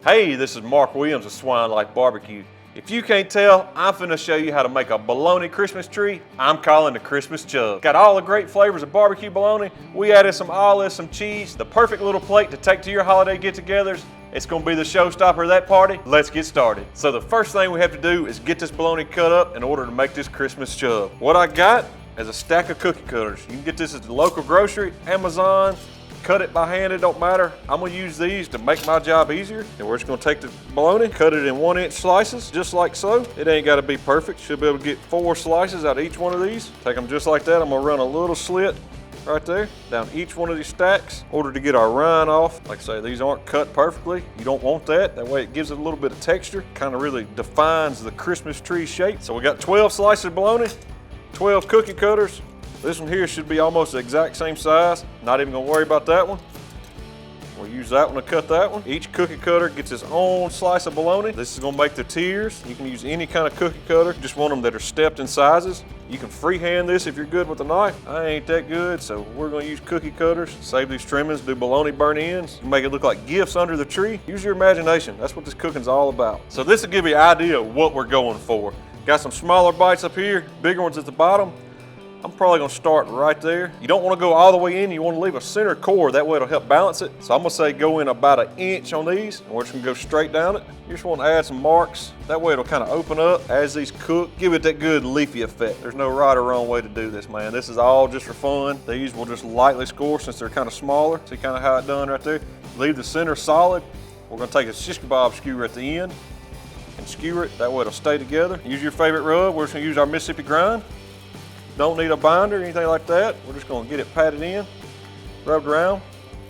Hey, this is Mark Williams of Swine Life BBQ. If you can't tell, I'm finna show you how to make a bologna Christmas tree I'm calling the Christmas Chub. Got all the great flavors of barbecue bologna. We added some olives, some cheese, the perfect little plate to take to your holiday get-togethers. It's gonna be the showstopper of that party. Let's get started. So the first thing we have to do is get this bologna cut up in order to make this Christmas Chub. What I got is a stack of cookie cutters. You can get this at the local grocery, Amazon. Cut it by hand, it don't matter. I'm gonna use these to make my job easier. And we're just gonna take the bologna, cut it in 1-inch slices, just like so. It ain't gotta be perfect. Should be able to get 4 slices out of each one of these. Take them just like that. I'm gonna run a little slit right there down each one of these stacks in order to get our rind off. Like I say, these aren't cut perfectly. You don't want that. That way it gives it a little bit of texture. Kind of really defines the Christmas tree shape. So we got 12 slices of bologna, 12 cookie cutters. This one here should be almost the exact same size. Not even gonna worry about that one. We'll use that one to cut that one. Each cookie cutter gets its own slice of bologna. This is gonna make the tiers. You can use any kind of cookie cutter. Just want them that are stepped in sizes. You can freehand this if you're good with a knife. I ain't that good, so we're gonna use cookie cutters. Save these trimmings, do bologna burn ends. Make it look like gifts under the tree. Use your imagination. That's what this cooking's all about. So this will give you an idea of what we're going for. Got some smaller bites up here, bigger ones at the bottom. I'm probably gonna start right there. You don't wanna go all the way in, you wanna leave a center core, that way it'll help balance it. So I'm gonna say go in about 1 inch on these, and we're just gonna go straight down it. You just wanna add some marks, that way it'll kind of open up as these cook, give it that good leafy effect. There's no right or wrong way to do this, man. This is all just for fun. These will just lightly score since they're kind of smaller. See kind of how it's done right there? Leave the center solid. We're gonna take a shish kebab skewer at the end and skewer it, that way it'll stay together. Use your favorite rub. We're just gonna use our Mississippi grind. Don't need a binder or anything like that. We're just gonna get it patted in, rubbed around.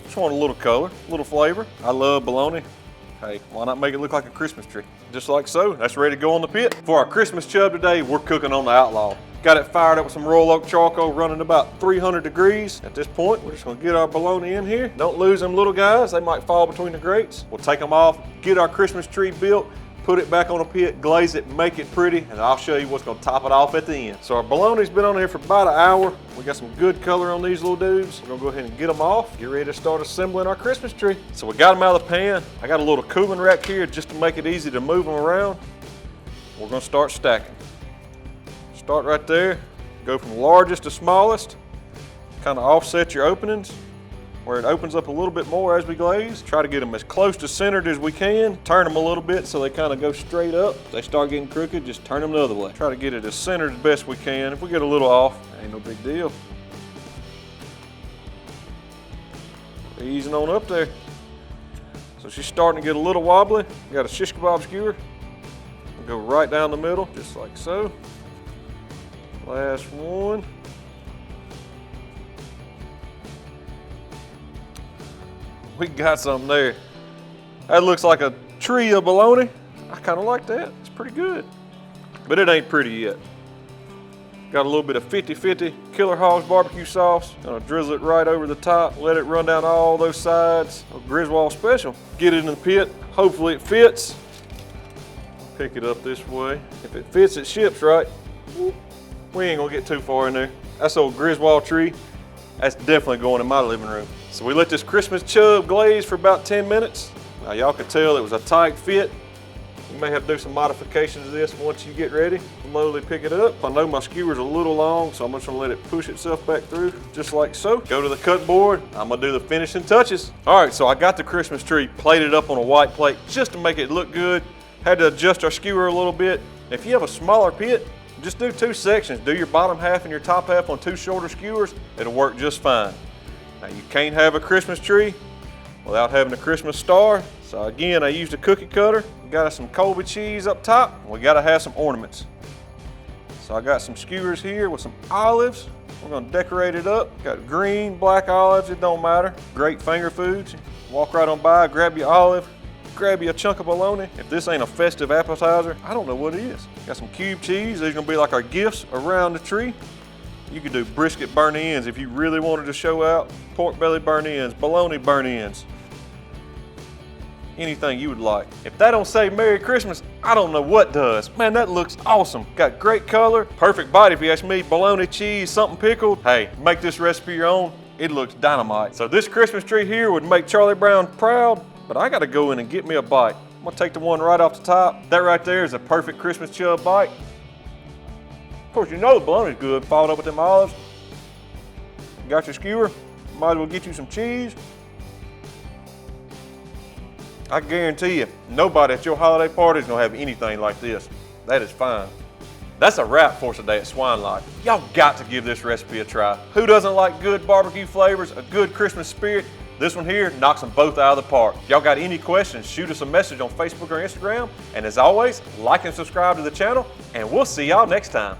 Just want a little color, a little flavor. I love bologna. Hey, why not make it look like a Christmas tree? Just like so, that's ready to go on the pit. For our Christmas Chub today, we're cooking on the Outlaw. Got it fired up with some royal oak charcoal running about 300 degrees. At this point, we're just gonna get our bologna in here. Don't lose them little guys, they might fall between the grates. We'll take them off, get our Christmas tree built, put it back on a pit, glaze it, make it pretty, and I'll show you what's gonna top it off at the end. So our bologna's been on here for about 1 hour. We got some good color on these little dudes. We're gonna go ahead and get them off, get ready to start assembling our Christmas tree. So we got them out of the pan. I got a little cooling rack here just to make it easy to move them around. We're gonna start stacking. Start right there, go from largest to smallest, kind of offset your openings where it opens up a little bit more as we glaze. Try to get them as close to centered as we can. Turn them a little bit so they kind of go straight up. If they start getting crooked, just turn them the other way. Try to get it as centered as best we can. If we get a little off, ain't no big deal. Easing on up there. So she's starting to get a little wobbly. Got a shish kebab skewer. Go right down the middle, just like so. Last one. We got something there. That looks like a tree of bologna. I kind of like that. It's pretty good. But it ain't pretty yet. Got a little bit of 50-50 Killer Hogs barbecue sauce. Gonna drizzle it right over the top. Let it run down all those sides. A Griswold special. Get it in the pit. Hopefully it fits. Pick it up this way. If it fits, it ships right. We ain't gonna get too far in there. That's old Griswold tree. That's definitely going in my living room. So we let this Christmas Chub glaze for about 10 minutes. Now y'all could tell it was a tight fit. You may have to do some modifications to this once you get ready. Slowly pick it up. I know my skewer's a little long, so I'm just gonna let it push itself back through, just like so. Go to the cut board. I'm gonna do the finishing touches. All right, so I got the Christmas tree plated up on a white plate just to make it look good. Had to adjust our skewer a little bit. If you have a smaller pit, just do 2 sections. Do your bottom half and your top half on 2 shorter skewers. It'll work just fine. Now you can't have a Christmas tree without having a Christmas star. So again, I used a cookie cutter. We got some Colby cheese up top. We gotta have some ornaments. So I got some skewers here with some olives. We're gonna decorate it up. Got green, black olives, it don't matter. Great finger foods. Walk right on by, grab your olive, grab you a chunk of bologna. If this ain't a festive appetizer, I don't know what it is. Got some cube cheese. These are gonna be like our gifts around the tree. You could do brisket burn ends if you really wanted to show out. Pork belly burn ends, bologna burn ends. Anything you would like. If that don't say Merry Christmas, I don't know what does. Man, that looks awesome. Got great color, perfect bite if you ask me. Bologna, cheese, something pickled. Hey, make this recipe your own. It looks dynamite. So this Christmas tree here would make Charlie Brown proud, but I gotta go in and get me a bite. gonna take the one right off the top. That right there is a perfect Christmas Chub bite. Of course, you know the bologna's good, followed up with them olives. Got your skewer, might as well get you some cheese. I guarantee you, nobody at your holiday party is gonna have anything like this. That is fine. That's a wrap for today at Swine Life. Y'all got to give this recipe a try. Who doesn't like good barbecue flavors, a good Christmas spirit? This one here knocks them both out of the park. Y'all got any questions, shoot us a message on Facebook or Instagram. And as always, like and subscribe to the channel, and we'll see y'all next time.